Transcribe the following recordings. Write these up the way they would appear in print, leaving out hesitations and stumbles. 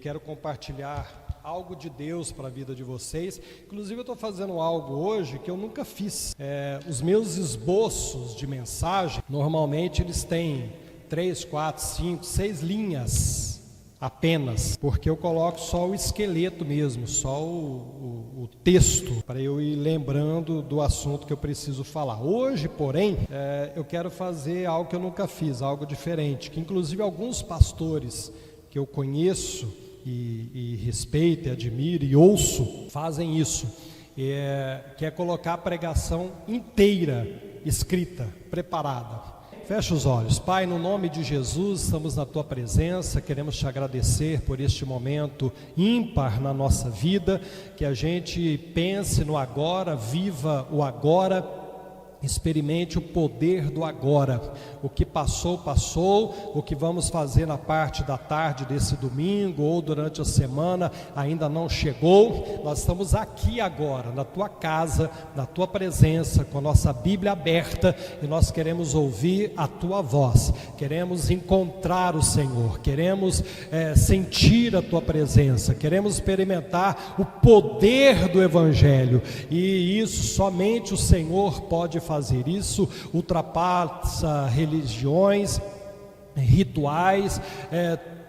quero compartilhar algo de Deus para a vida de vocês. Inclusive eu estou fazendo algo hoje que eu nunca fiz. Os meus esboços de mensagem, normalmente eles têm 3, 4, 5, 6 linhas apenas, porque eu coloco só o esqueleto mesmo, só o texto, para eu ir lembrando do assunto que eu preciso falar. Hoje, porém, eu quero fazer algo que eu nunca fiz, algo diferente, que inclusive alguns pastores que eu conheço e respeito, e admiro e ouço, fazem isso, que é colocar a pregação inteira, escrita, preparada. Fecha os olhos. Pai, no nome de Jesus, estamos na Tua presença, queremos Te agradecer por este momento ímpar na nossa vida, que a gente pense no agora, viva o agora, experimente o poder do agora. O que passou, passou. O que vamos fazer na parte da tarde desse domingo ou durante a semana ainda não chegou. Nós estamos aqui agora, na Tua casa, na Tua presença, com a nossa Bíblia aberta, e nós queremos ouvir a Tua voz, queremos encontrar o Senhor, queremos sentir a Tua presença, queremos experimentar o poder do Evangelho, e isso somente o Senhor pode fazer. Isso ultrapassa religiões, rituais,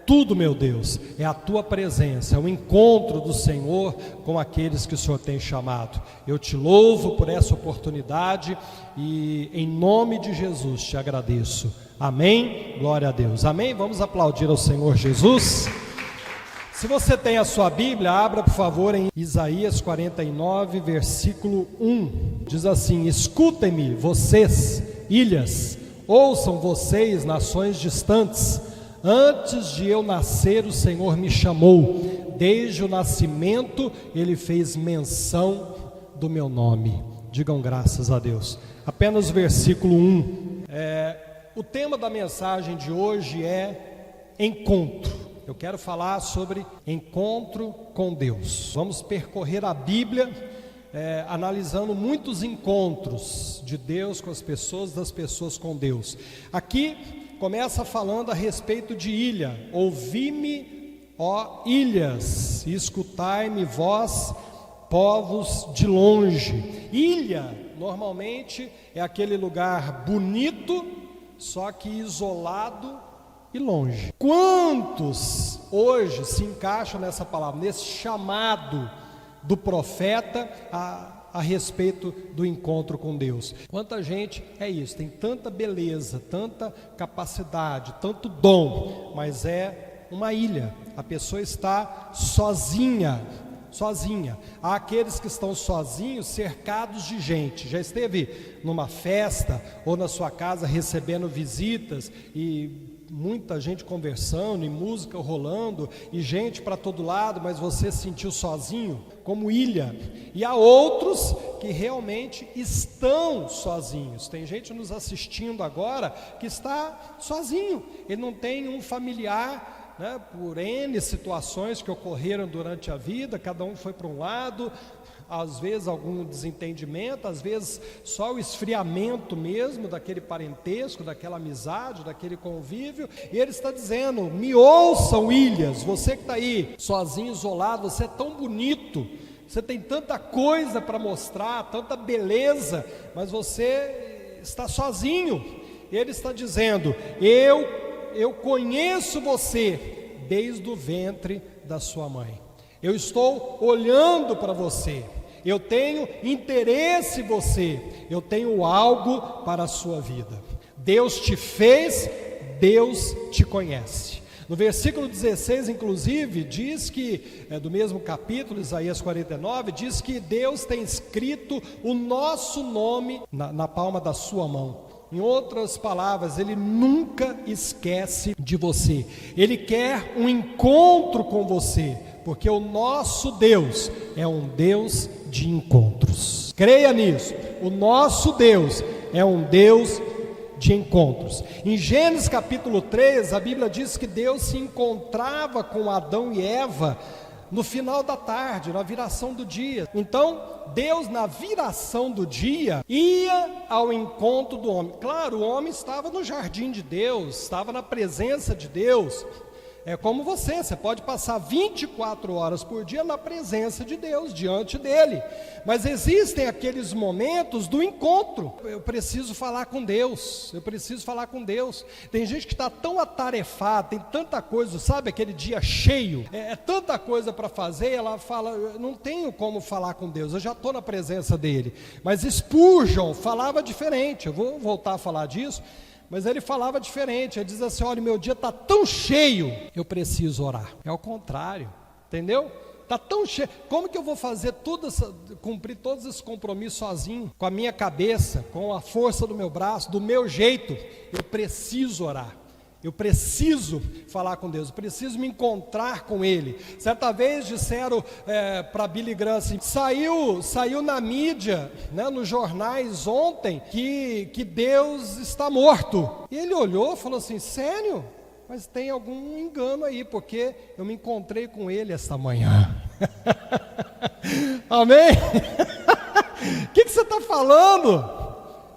tudo, meu Deus, é a Tua presença, é o encontro do Senhor com aqueles que o Senhor tem chamado. Eu Te louvo por essa oportunidade e em nome de Jesus Te agradeço. Amém? Glória a Deus. Amém? Vamos aplaudir ao Senhor Jesus. Se você tem a sua Bíblia, abra por favor em Isaías 49, versículo 1. Diz assim: escutem-me, vocês, ilhas, ouçam vocês, nações distantes. Antes de eu nascer, o Senhor me chamou. Desde o nascimento, Ele fez menção do meu nome. Digam graças a Deus. Apenas o versículo 1. O tema da mensagem de hoje é encontro. Eu quero falar sobre encontro com Deus. Vamos percorrer a Bíblia, analisando muitos encontros de Deus com as pessoas, das pessoas com Deus. Aqui começa falando a respeito de ilha. Ouvi-me, ó ilhas, e escutai-me, vós, povos de longe. Ilha, normalmente, é aquele lugar bonito, só que isolado e longe. Quantos hoje se encaixam nessa palavra, nesse chamado do profeta a respeito do encontro com Deus? Quanta gente é isso, tem tanta beleza, tanta capacidade, tanto dom, mas é uma ilha. A pessoa está sozinha. Há aqueles que estão sozinhos, cercados de gente. Já esteve numa festa ou na sua casa recebendo visitas e muita gente conversando e música rolando e gente para todo lado, mas você se sentiu sozinho, como ilha. E há outros que realmente estão sozinhos. Tem gente nos assistindo agora que está sozinho, ele não tem um familiar, por N situações que ocorreram durante a vida, cada um foi para um lado, às vezes algum desentendimento, às vezes só o esfriamento mesmo daquele parentesco, daquela amizade, daquele convívio. E ele está dizendo: me ouçam, ilhas, você que está aí sozinho, isolado, você é tão bonito, você tem tanta coisa para mostrar, tanta beleza, mas você está sozinho. Ele está dizendo: eu conheço você desde o ventre da sua mãe. Eu estou olhando para você, eu tenho interesse em você, eu tenho algo para a sua vida. Deus te fez, Deus te conhece. No versículo 16, inclusive, diz que, do mesmo capítulo, Isaías 49, diz que Deus tem escrito o nosso nome na palma da sua mão. Em outras palavras, Ele nunca esquece de você. Ele quer um encontro com você, porque o nosso Deus é um Deus de encontros. Creia nisso. O nosso Deus é um Deus de encontros. Em Gênesis capítulo 3, a Bíblia diz que Deus se encontrava com Adão e Eva no final da tarde, na viração do dia. Então, Deus, na viração do dia, ia ao encontro do homem. Claro, o homem estava no jardim de Deus, estava na presença de Deus, é como você pode passar 24 horas por dia na presença de Deus, diante dele, mas existem aqueles momentos do encontro. Eu preciso falar com Deus, tem gente que está tão atarefada, tem tanta coisa, sabe, aquele dia cheio, é tanta coisa para fazer, ela fala, eu não tenho como falar com Deus, eu já estou na presença dele. Mas Spurgeon falava diferente, eu vou voltar a falar disso, mas ele falava diferente, ele diz assim, olha, meu dia está tão cheio, eu preciso orar. É o contrário, entendeu? Está tão cheio, como que eu vou fazer cumprir todos esses compromissos sozinho, com a minha cabeça, com a força do meu braço, do meu jeito? Eu preciso orar. Eu preciso falar com Deus, eu preciso me encontrar com Ele. Certa vez disseram para Billy Graham assim, saiu na mídia, né, nos jornais ontem, que Deus está morto. E ele olhou e falou assim, sério? Mas tem algum engano aí, porque eu me encontrei com Ele esta manhã. Amém? O que você está falando?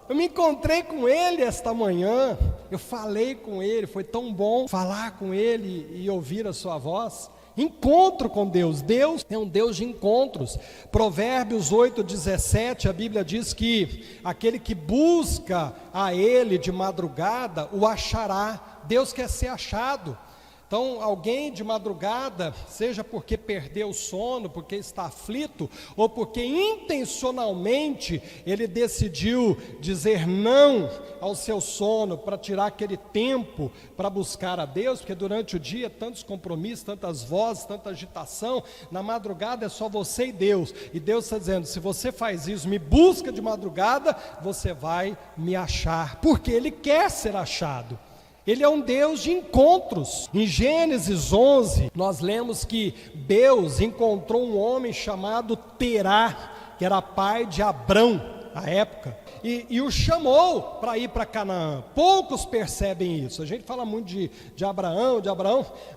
Eu me encontrei com Ele esta manhã, eu falei com Ele, foi tão bom falar com Ele e ouvir a sua voz. Encontro com Deus, Deus é um Deus de encontros. Provérbios 8:17, a Bíblia diz que aquele que busca a Ele de madrugada, o achará. Deus quer ser achado. Então, alguém de madrugada, seja porque perdeu o sono, porque está aflito, ou porque intencionalmente ele decidiu dizer não ao seu sono, para tirar aquele tempo para buscar a Deus, porque durante o dia, tantos compromissos, tantas vozes, tanta agitação, na madrugada é só você e Deus está dizendo, se você faz isso, me busca de madrugada, você vai me achar, porque Ele quer ser achado. Ele é um Deus de encontros. Em Gênesis 11, nós lemos que Deus encontrou um homem chamado Terá, que era pai de Abrão, à época, e o chamou para ir para Canaã. Poucos percebem isso. A gente fala muito de Abraão,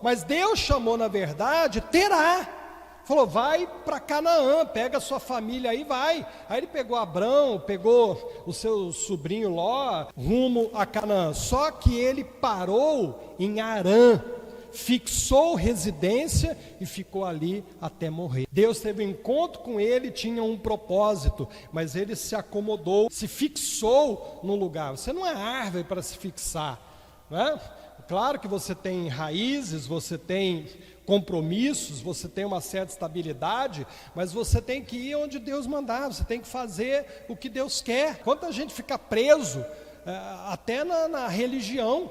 mas Deus chamou, na verdade, Terá. Falou, vai para Canaã, pega a sua família aí, vai. Aí ele pegou Abrão, pegou o seu sobrinho Ló, rumo a Canaã. Só que ele parou em Harã, fixou residência e ficou ali até morrer. Deus teve um encontro com ele, tinha um propósito, mas ele se acomodou, se fixou no lugar. Você não é árvore para se fixar, não é? Claro que você tem raízes, você tem compromissos, você tem uma certa estabilidade, mas você tem que ir onde Deus mandar, você tem que fazer o que Deus quer. Quanta gente fica preso, até na religião.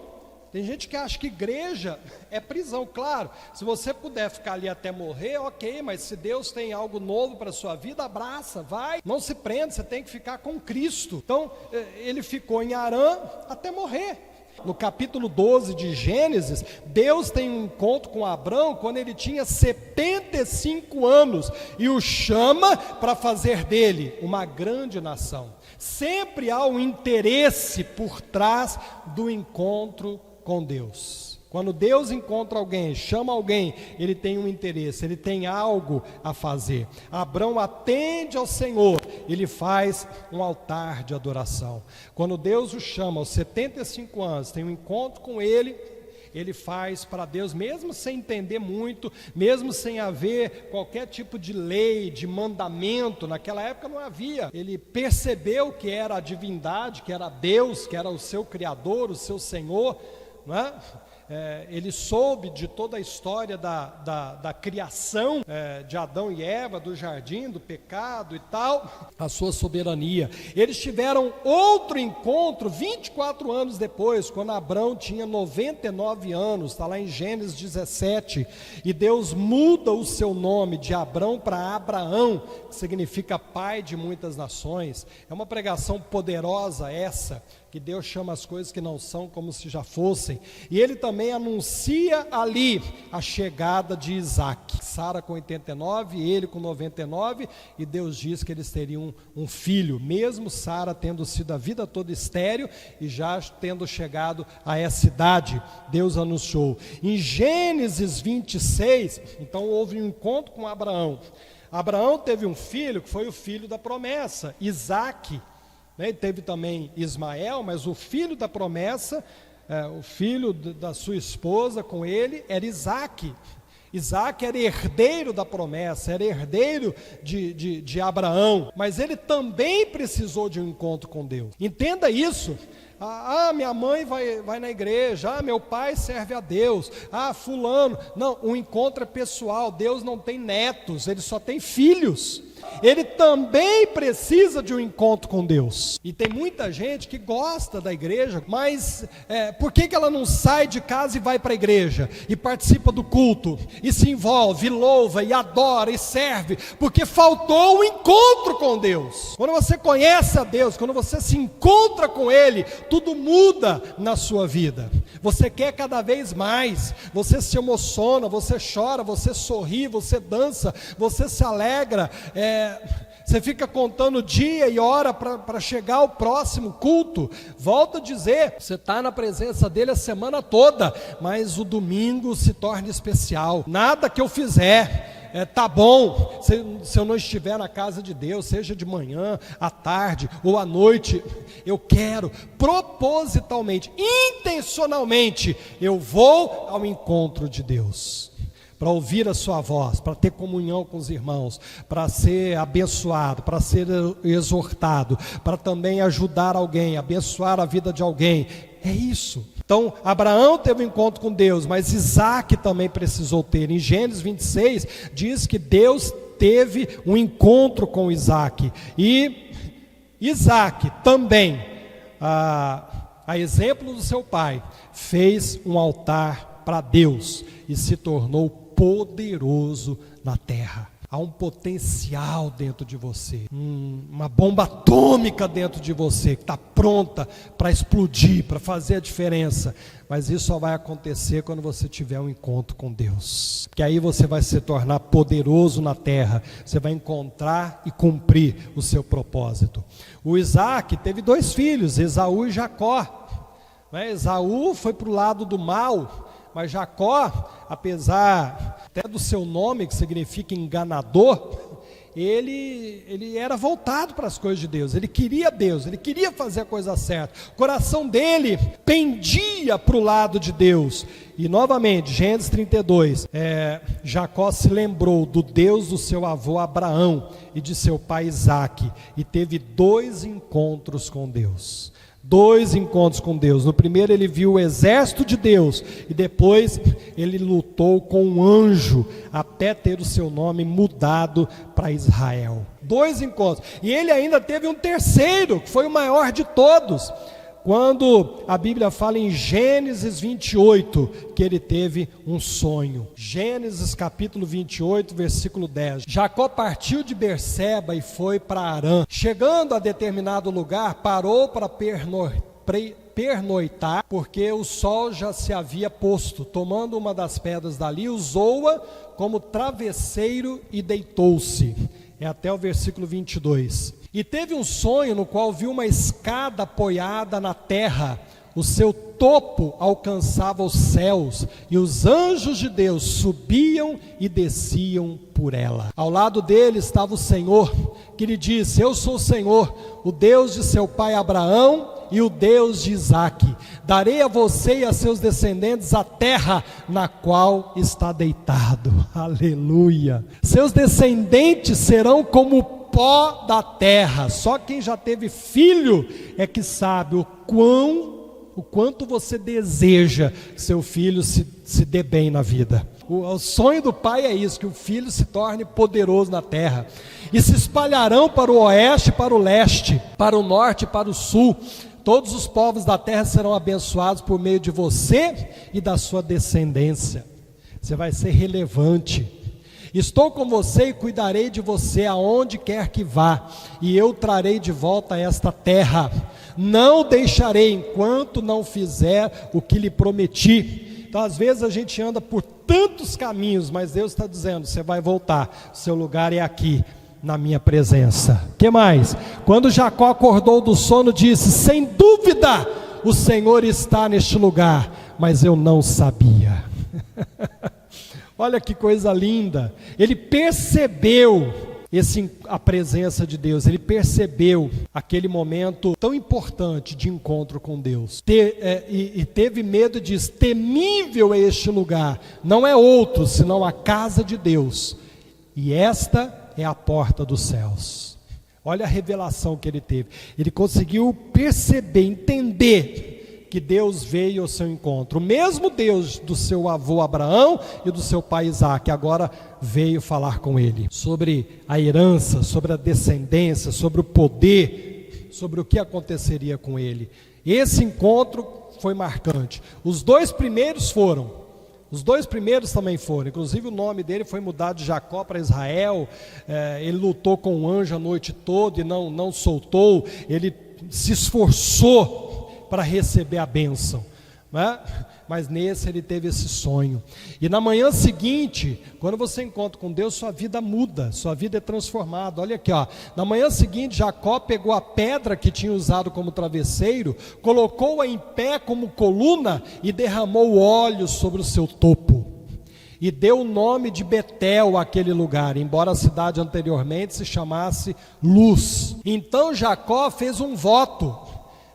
Tem gente que acha que igreja é prisão. Claro, se você puder ficar ali até morrer, ok, mas se Deus tem algo novo para a sua vida, abraça, vai, não se prenda, você tem que ficar com Cristo. Então, ele ficou em Harã até morrer. No capítulo 12 de Gênesis, Deus tem um encontro com Abrão quando ele tinha 75 anos e o chama para fazer dele uma grande nação. Sempre há um interesse por trás do encontro com Deus. Quando Deus encontra alguém, chama alguém, ele tem um interesse, ele tem algo a fazer. Abrão atende ao Senhor, ele faz um altar de adoração. Quando Deus o chama aos 75 anos, tem um encontro com ele faz para Deus, mesmo sem entender muito, mesmo sem haver qualquer tipo de lei, de mandamento, naquela época não havia. Ele percebeu que era a divindade, que era Deus, que era o seu Criador, o seu Senhor, não é? Ele soube de toda a história da criação de Adão e Eva, do jardim, do pecado e tal, a sua soberania. Eles tiveram outro encontro 24 anos depois, quando Abrão tinha 99 anos, está lá em Gênesis 17, e Deus muda o seu nome de Abrão para Abraão, que significa pai de muitas nações. É uma pregação poderosa essa, que Deus chama as coisas que não são como se já fossem. E ele também anuncia ali a chegada de Isaac. Sara com 89, ele com 99, e Deus diz que eles teriam um filho, mesmo Sara tendo sido a vida toda estéril e já tendo chegado a essa idade. Deus anunciou. Em Gênesis 26, então houve um encontro com Abraão. Abraão teve um filho, que foi o filho da promessa, Isaac. Teve também Ismael, mas o filho da promessa o filho da sua esposa com ele era Isaque. Isaac era herdeiro da promessa, era herdeiro de Abraão, mas ele também precisou de um encontro com Deus. Entenda isso. Minha mãe vai na igreja, meu pai serve a Deus, fulano. Não, o encontro é pessoal. Deus não tem netos, ele só tem filhos. Ele também precisa de um encontro com Deus. E tem muita gente que gosta da igreja, mas por que ela não sai de casa e vai para a igreja? E participa do culto, e se envolve, e louva, e adora, e serve? Porque faltou um encontro com Deus. Quando você conhece a Deus, quando você se encontra com Ele, tudo muda na sua vida. Você quer cada vez mais, você se emociona, você chora, você sorri, você dança, você se alegra, você fica contando dia e hora para chegar ao próximo culto. Volto a dizer, você está na presença dele a semana toda, mas o domingo se torna especial. Nada que eu fizer tá bom se eu não estiver na casa de Deus, seja de manhã, à tarde ou à noite. Eu quero propositalmente, intencionalmente, eu vou ao encontro de Deus, para ouvir a sua voz, para ter comunhão com os irmãos, para ser abençoado, para ser exortado, para também ajudar alguém, abençoar a vida de alguém. É isso. Então, Abraão teve um encontro com Deus, mas Isaque também precisou ter. Em Gênesis 26, diz que Deus teve um encontro com Isaque. E Isaque também, a exemplo do seu pai, fez um altar para Deus e se tornou poderoso na terra. Há um potencial dentro de você, uma bomba atômica dentro de você, que está pronta para explodir, para fazer a diferença. Mas isso só vai acontecer quando você tiver um encontro com Deus, porque aí você vai se tornar poderoso na terra, você vai encontrar e cumprir o seu propósito. O Isaque teve 2 filhos, Esaú e Jacó. Esaú foi para o lado do mal, mas Jacó, apesar até do seu nome, que significa enganador, ele era voltado para as coisas de Deus, ele queria fazer a coisa certa, o coração dele pendia para o lado de Deus. E novamente, Gênesis 32, Jacó se lembrou do Deus do seu avô Abraão e de seu pai Isaque, e teve 2 encontros com Deus. 2 encontros com Deus. No primeiro ele viu o exército de Deus, e depois ele lutou com um anjo, até ter o seu nome mudado para Israel. 2 encontros. E ele ainda teve um terceiro, que foi o maior de todos, quando a Bíblia fala em Gênesis 28, que ele teve um sonho. Gênesis capítulo 28, versículo 10. Jacó partiu de Berseba e foi para Harã. Chegando a determinado lugar, parou para pernoitar, porque o sol já se havia posto. Tomando uma das pedras dali, usou-a como travesseiro e deitou-se. Até o versículo 22. E teve um sonho no qual viu uma escada apoiada na terra, o seu topo alcançava os céus, e os anjos de Deus subiam e desciam por ela. Ao lado dele estava o Senhor, que lhe disse: eu sou o Senhor, o Deus de seu pai Abraão e o Deus de Isaque. Darei a você e a seus descendentes a terra na qual está deitado. Aleluia. Seus descendentes serão como o pó da terra. Só quem já teve filho é que sabe o quanto você deseja que seu filho se dê bem na vida. O sonho do pai é isso, que o filho se torne poderoso na terra. E se espalharão para o oeste e para o leste, para o norte e para o sul. Todos os povos da terra serão abençoados por meio de você e da sua descendência. Você vai ser relevante. Estou com você e cuidarei de você aonde quer que vá, e eu trarei de volta a esta terra. Não deixarei enquanto não fizer o que lhe prometi. Então, às vezes a gente anda por tantos caminhos, mas Deus está dizendo: você vai voltar, o seu lugar é aqui, na minha presença. O que mais? Quando Jacó acordou do sono, disse: sem dúvida o Senhor está neste lugar, mas eu não sabia. Olha que coisa linda. Ele percebeu a presença de Deus, ele percebeu aquele momento tão importante de encontro com Deus. E teve medo e diz: temível é este lugar, não é outro senão a casa de Deus, e esta é a porta dos céus. Olha a revelação que ele teve. Ele conseguiu perceber, entender que Deus veio ao seu encontro. O mesmo Deus do seu avô Abraão e do seu pai Isaque, agora veio falar com ele sobre a herança, sobre a descendência, sobre o poder, sobre o que aconteceria com ele. Esse encontro foi marcante. Os dois primeiros também foram, inclusive o nome dele foi mudado de Jacó para Israel. Ele lutou com o anjo a noite toda e não soltou, ele se esforçou para receber a bênção, né? Mas nesse ele teve esse sonho. E na manhã seguinte, quando você encontra com Deus, sua vida muda, sua vida é transformada. Olha aqui, ó. Na manhã seguinte, Jacó pegou a pedra que tinha usado como travesseiro, colocou-a em pé como coluna e derramou óleo sobre o seu topo. E deu o nome de Betel àquele lugar, embora a cidade anteriormente se chamasse Luz. Então Jacó fez um voto.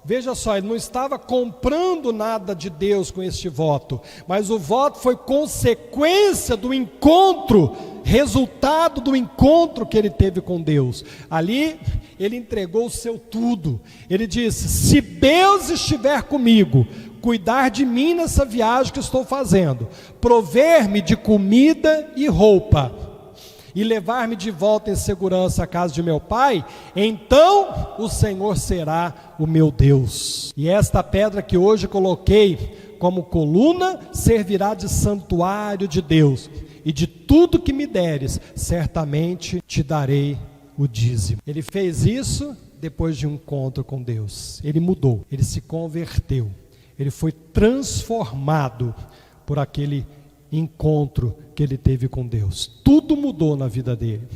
Veja só, ele não estava comprando nada de Deus com este voto, mas o voto foi consequência do encontro, resultado do encontro que ele teve com Deus. Ali ele entregou o seu tudo. Ele disse: se Deus estiver comigo, cuidar de mim nessa viagem que estou fazendo, prover-me de comida e roupa, e levar-me de volta em segurança à casa de meu pai, então o Senhor será o meu Deus. E esta pedra que hoje coloquei como coluna servirá de santuário de Deus, e de tudo que me deres, certamente te darei o dízimo. Ele fez isso depois de um encontro com Deus. Ele mudou, ele se converteu, ele foi transformado por aquele encontro que ele teve com Deus. Tudo mudou na vida dele.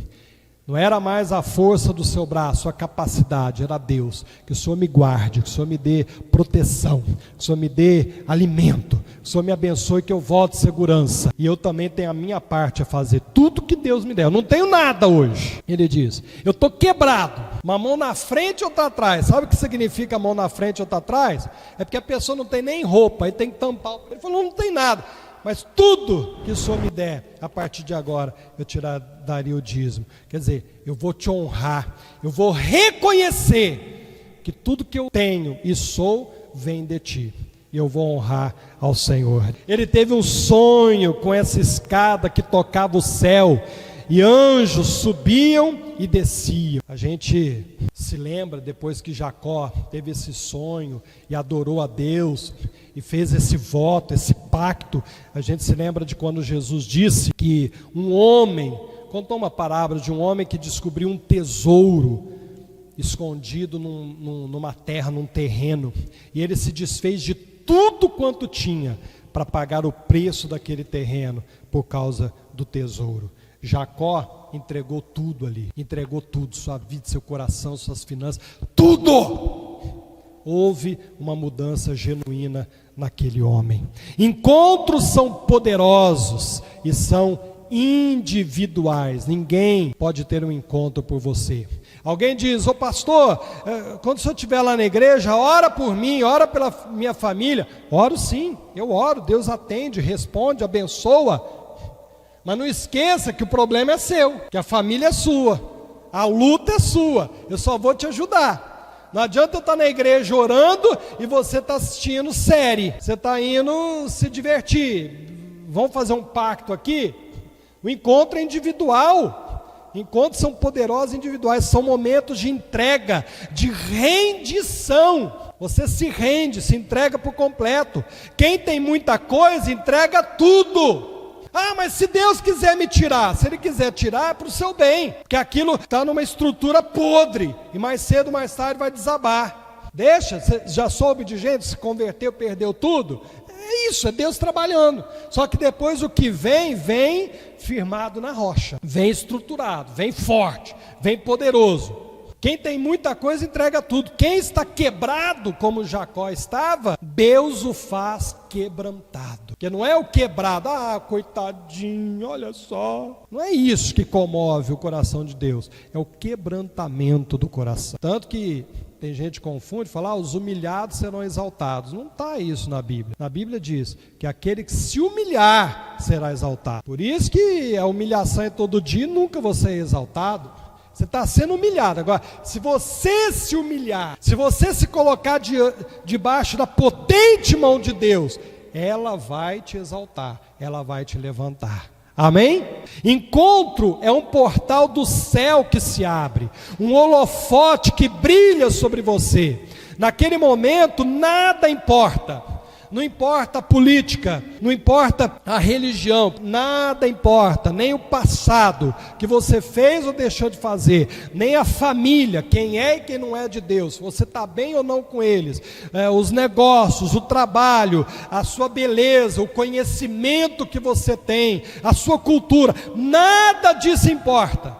Não era mais a força do seu braço, a capacidade, era Deus. Que o Senhor me guarde, que o Senhor me dê proteção, que o Senhor me dê alimento, que o Senhor me abençoe, que eu volte segurança. E eu também tenho a minha parte a fazer, tudo que Deus me der. Eu não tenho nada hoje. Ele diz: eu estou quebrado, uma mão na frente e outra atrás. Sabe o que significa mão na frente e outra atrás? É porque a pessoa não tem nem roupa, aí tem que tampar. Ele falou: não tem nada. Mas tudo que o Senhor me der, a partir de agora, eu te daria o dízimo. Quer dizer, eu vou te honrar, eu vou reconhecer que tudo que eu tenho e sou, vem de ti. E eu vou honrar ao Senhor. Ele teve um sonho com essa escada que tocava o céu, e anjos subiam e desciam. A gente se lembra, depois que Jacó teve esse sonho e adorou a Deus e fez esse voto, esse pacto, a gente se lembra de quando Jesus disse que um homem, contou uma parábola de um homem que descobriu um tesouro escondido numa terra, num terreno, e ele se desfez de tudo quanto tinha para pagar o preço daquele terreno por causa do tesouro. Jacó entregou tudo ali, entregou tudo, sua vida, seu coração, suas finanças, tudo. Houve uma mudança genuína naquele homem. Encontros são poderosos e são individuais. Ninguém pode ter um encontro por você. Alguém diz: ô pastor, quando o senhor estiver lá na igreja, ora por mim, ora pela minha família. Oro sim, eu oro, Deus atende, responde, abençoa. Mas não esqueça que o problema é seu, que a família é sua, a luta é sua, eu só vou te ajudar. Não adianta eu estar na igreja orando e você está assistindo série, você está indo se divertir. Vamos fazer um pacto aqui? O encontro é individual, encontros são poderosos individuais, são momentos de entrega, de rendição. Você se rende, se entrega por completo. Quem tem muita coisa, entrega tudo. Ah, mas se Deus quiser me tirar, se Ele quiser tirar, é para o seu bem, porque aquilo está numa estrutura podre, e mais cedo ou mais tarde vai desabar. Deixa, você já soube de gente que se converteu, perdeu tudo? É isso, é Deus trabalhando. Só que depois o que vem firmado na rocha, vem estruturado, vem forte, vem poderoso. Quem tem muita coisa entrega tudo. Quem está quebrado como Jacó estava, Deus o faz quebrantado. Porque não é o quebrado, coitadinho, olha só. Não é isso que comove o coração de Deus, é o quebrantamento do coração. Tanto que tem gente que confunde, fala, os humilhados serão exaltados. Não está isso na Bíblia. Na Bíblia diz que aquele que se humilhar será exaltado. Por isso que a humilhação é todo dia e nunca você é exaltado. Você está sendo humilhado. Agora, se você se humilhar, se você se colocar debaixo da potente mão de Deus, ela vai te exaltar, ela vai te levantar. Amém? Encontro é um portal do céu que se abre, um holofote que brilha sobre você. Naquele momento nada importa. Não importa a política, não importa a religião, nada importa, nem o passado que você fez ou deixou de fazer, nem a família, quem é e quem não é de Deus, você está bem ou não com eles, os negócios, o trabalho, a sua beleza, o conhecimento que você tem, a sua cultura, nada disso importa.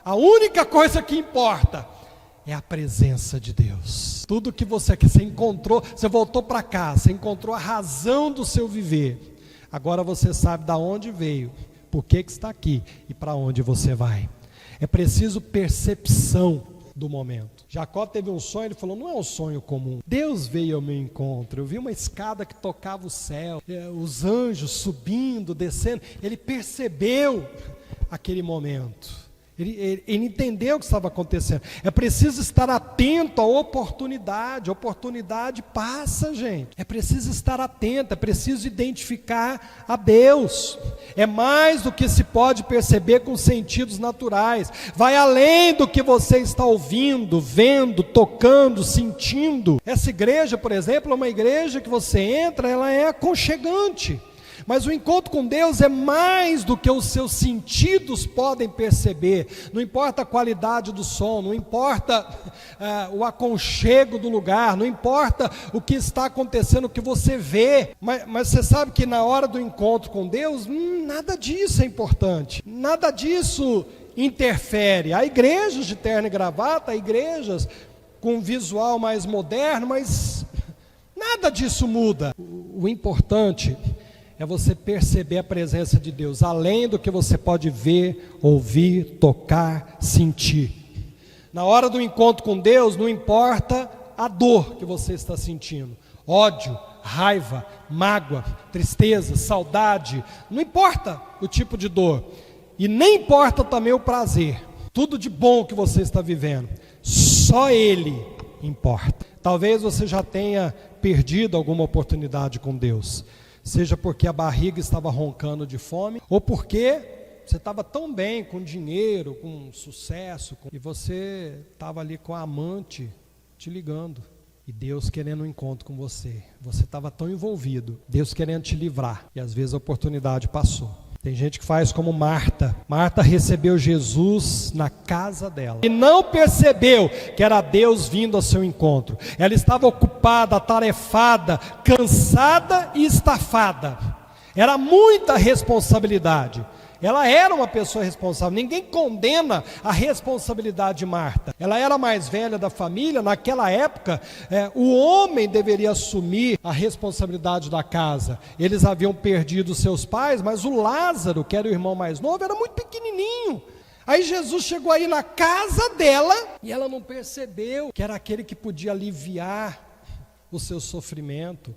A única coisa que importa é a presença de Deus. Tudo que você quer, você encontrou, você voltou para casa, você encontrou a razão do seu viver. Agora você sabe de onde veio, por que está aqui e para onde você vai. É preciso percepção do momento. Jacó teve um sonho, ele falou, não é um sonho comum. Deus veio ao meu encontro, eu vi uma escada que tocava o céu, os anjos subindo, descendo. Ele percebeu aquele momento. Ele entendeu o que estava acontecendo. É preciso estar atento à oportunidade. A oportunidade passa, gente. É preciso estar atento, é preciso identificar a Deus. É mais do que se pode perceber com os sentidos naturais. Vai além do que você está ouvindo, vendo, tocando, sentindo. Essa igreja, por exemplo, é uma igreja que você entra, ela é aconchegante. Mas o encontro com Deus é mais do que os seus sentidos podem perceber. Não importa a qualidade do som, não importa o aconchego do lugar, não importa o que está acontecendo, o que você vê. Mas você sabe que na hora do encontro com Deus, nada disso é importante. Nada disso interfere. Há igrejas de terno e gravata, há igrejas com visual mais moderno, mas nada disso muda. O importante é você perceber a presença de Deus, além do que você pode ver, ouvir, tocar, sentir. Na hora do encontro com Deus, não importa a dor que você está sentindo, ódio, raiva, mágoa, tristeza, saudade, não importa o tipo de dor, e nem importa também o prazer, tudo de bom que você está vivendo, só Ele importa. Talvez você já tenha perdido alguma oportunidade com Deus, seja porque a barriga estava roncando de fome, ou porque você estava tão bem com dinheiro, com sucesso, e você estava ali com a amante te ligando, e Deus querendo um encontro com você. Você estava tão envolvido, Deus querendo te livrar, e às vezes a oportunidade passou. Tem gente que faz como Marta. Marta recebeu Jesus na casa dela e não percebeu que era Deus vindo ao seu encontro. Ela estava ocupada, atarefada, cansada e estafada. Era muita responsabilidade. Ela era uma pessoa responsável. Ninguém condena a responsabilidade de Marta. Ela era a mais velha da família. Naquela época, o homem deveria assumir a responsabilidade da casa. Eles haviam perdido seus pais, mas o Lázaro, que era o irmão mais novo, era muito pequenininho. Aí Jesus chegou aí na casa dela e ela não percebeu que era aquele que podia aliviar o seu sofrimento,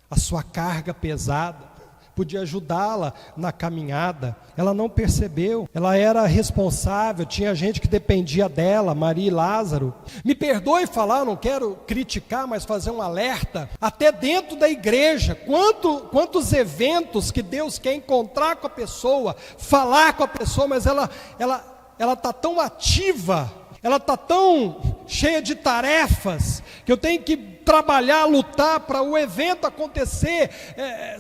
a sua carga pesada, podia ajudá-la na caminhada. Ela não percebeu, ela era responsável, tinha gente que dependia dela, Maria e Lázaro. Me perdoe falar, não quero criticar, mas fazer um alerta, até dentro da igreja, quantos eventos que Deus quer encontrar com a pessoa, falar com a pessoa, mas ela está tão ativa, ela está tão cheia de tarefas, que eu tenho que trabalhar, lutar para o evento acontecer.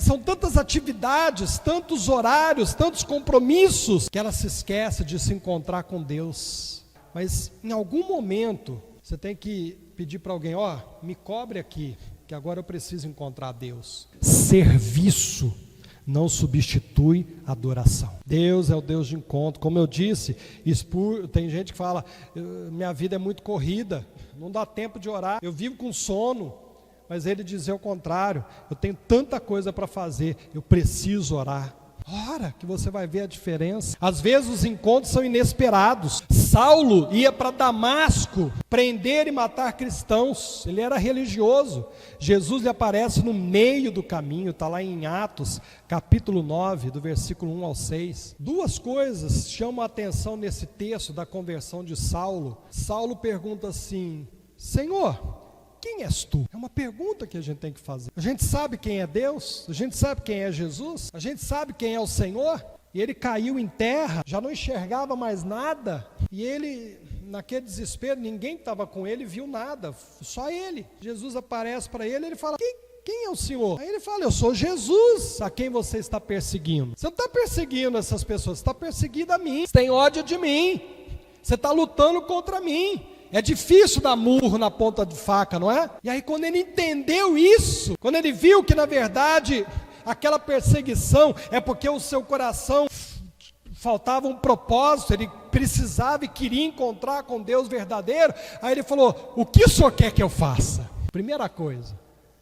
São tantas atividades, tantos horários, tantos compromissos, que ela se esquece de se encontrar com Deus. Mas em algum momento, você tem que pedir para alguém, me cobre aqui, que agora eu preciso encontrar Deus. Serviço não substitui adoração. Deus é o Deus de encontro. Como eu disse, tem gente que fala, minha vida é muito corrida, não dá tempo de orar, eu vivo com sono. Mas ele dizia o contrário: eu tenho tanta coisa para fazer, eu preciso orar. Ora, que você vai ver a diferença. Às vezes os encontros são inesperados. Saulo ia para Damasco prender e matar cristãos. Ele era religioso. Jesus lhe aparece no meio do caminho. Está lá em Atos, capítulo 9, do versículo 1 ao 6. Duas coisas chamam a atenção nesse texto da conversão de Saulo. Saulo pergunta assim: Senhor, quem és tu? É uma pergunta que a gente tem que fazer. A gente sabe quem é Deus, a gente sabe quem é Jesus, a gente sabe quem é o Senhor. E ele caiu em terra, já não enxergava mais nada. E ele, naquele desespero, ninguém que estava com ele viu nada, só ele. Jesus aparece para ele e ele fala: quem é o Senhor? Aí ele fala: eu sou Jesus, a quem você está perseguindo. Você não está perseguindo essas pessoas, você está perseguindo a mim. Você tem ódio de mim, você está lutando contra mim. É difícil dar murro na ponta de faca, não é? E aí quando ele entendeu isso, quando ele viu que na verdade aquela perseguição é porque o seu coração faltava um propósito, ele precisava e queria encontrar com Deus verdadeiro, aí ele falou: o que o Senhor quer que eu faça? Primeira coisa,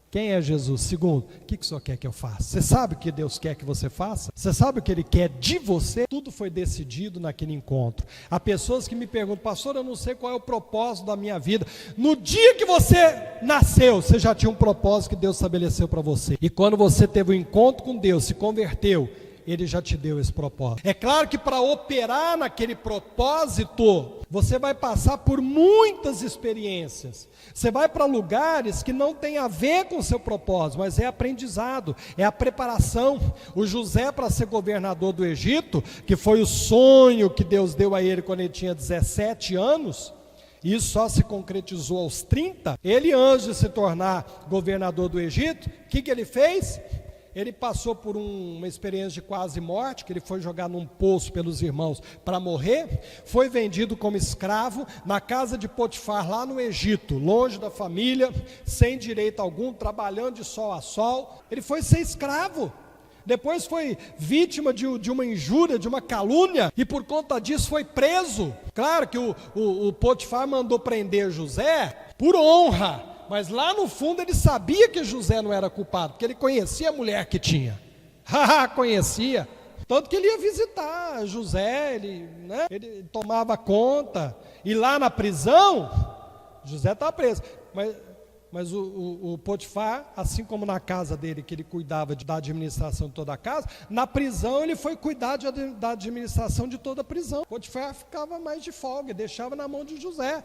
quem é Jesus? Segundo, o que o Senhor quer que eu faça? Você sabe o que Deus quer que você faça? Você sabe o que Ele quer de você? Tudo foi decidido naquele encontro. Há pessoas que me perguntam: pastor, eu não sei qual é o propósito da minha vida. No dia que você nasceu, você já tinha um propósito que Deus estabeleceu para você. E quando você teve um encontro com Deus, se converteu, Ele já te deu esse propósito. É claro que para operar naquele propósito, você vai passar por muitas experiências. Você vai para lugares que não tem a ver com o seu propósito, mas é aprendizado, é a preparação. O José, para ser governador do Egito, que foi o sonho que Deus deu a ele quando ele tinha 17 anos, e isso só se concretizou aos 30, ele, antes de se tornar governador do Egito, o que ele fez? Ele passou por uma experiência de quase morte, que ele foi jogar num poço pelos irmãos para morrer, foi vendido como escravo na casa de Potifar, lá no Egito, longe da família, sem direito algum, trabalhando de sol a sol. Ele foi ser escravo. Depois foi vítima de uma injúria, de uma calúnia, e por conta disso foi preso. Claro que o Potifar mandou prender José por honra, mas lá no fundo ele sabia que José não era culpado, porque ele conhecia a mulher que tinha. Conhecia. Tanto que ele ia visitar José, ele tomava conta. E lá na prisão, José estava preso. Mas o Potifar, assim como na casa dele, que ele cuidava da administração de toda a casa, na prisão ele foi cuidar da administração de toda a prisão. Potifar ficava mais de folga, deixava na mão de José.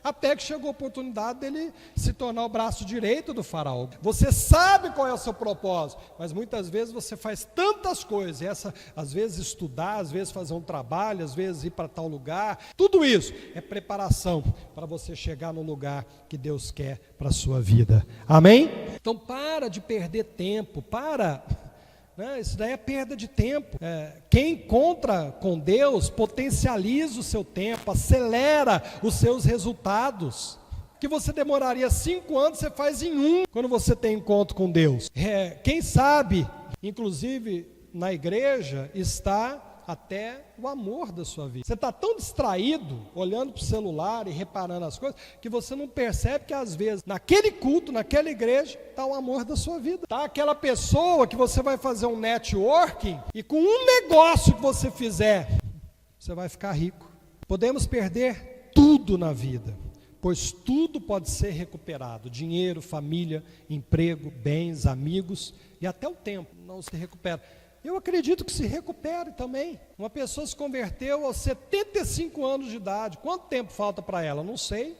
Até que chegou a oportunidade dele se tornar o braço direito do faraó. Você sabe qual é o seu propósito, mas muitas vezes você faz tantas coisas, às vezes estudar, às vezes fazer um trabalho, às vezes ir para tal lugar, tudo isso é preparação para você chegar no lugar que Deus quer para a sua vida. Amém? Então para de perder tempo, isso daí é perda de tempo. Quem encontra com Deus potencializa o seu tempo, acelera os seus resultados. Que você demoraria 5 anos, você faz em 1 quando você tem encontro com Deus. Quem sabe, inclusive na igreja, está até o amor da sua vida. Você está tão distraído, olhando para o celular e reparando as coisas, que você não percebe que às vezes, naquele culto, naquela igreja, está o amor da sua vida. Está aquela pessoa que você vai fazer um networking, e com um negócio que você fizer, você vai ficar rico. Podemos perder tudo na vida, pois tudo pode ser recuperado. Dinheiro, família, emprego, bens, amigos, e até o tempo não se recupera. Eu acredito que se recupere também. Uma pessoa se converteu aos 75 anos de idade. Quanto tempo falta para ela? Não sei.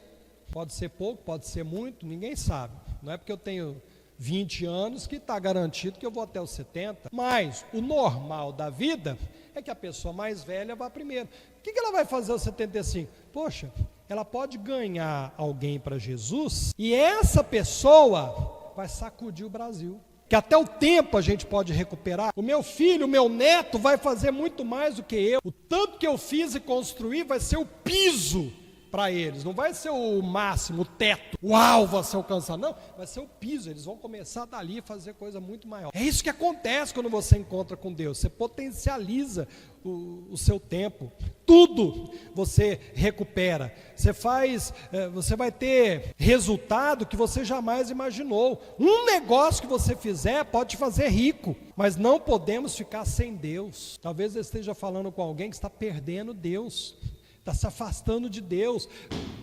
Pode ser pouco, pode ser muito, ninguém sabe. Não é porque eu tenho 20 anos que está garantido que eu vou até os 70. Mas o normal da vida é que a pessoa mais velha vá primeiro. O que ela vai fazer aos 75? Poxa, ela pode ganhar alguém para Jesus e essa pessoa vai sacudir o Brasil. Que até o tempo a gente pode recuperar. O meu filho, o meu neto vai fazer muito mais do que eu. O tanto que eu fiz e construí vai ser o piso para eles. Não vai ser o máximo, o teto, o alvo a ser alcançado. Não, vai ser o piso. Eles vão começar dali a fazer coisa muito maior. É isso que acontece quando você encontra com Deus. Você potencializa o seu tempo. Tudo você recupera. Você vai ter resultado que você jamais imaginou. Um negócio que você fizer pode te fazer rico, mas não podemos ficar sem Deus. Talvez eu esteja falando com alguém que está perdendo Deus, está se afastando de Deus.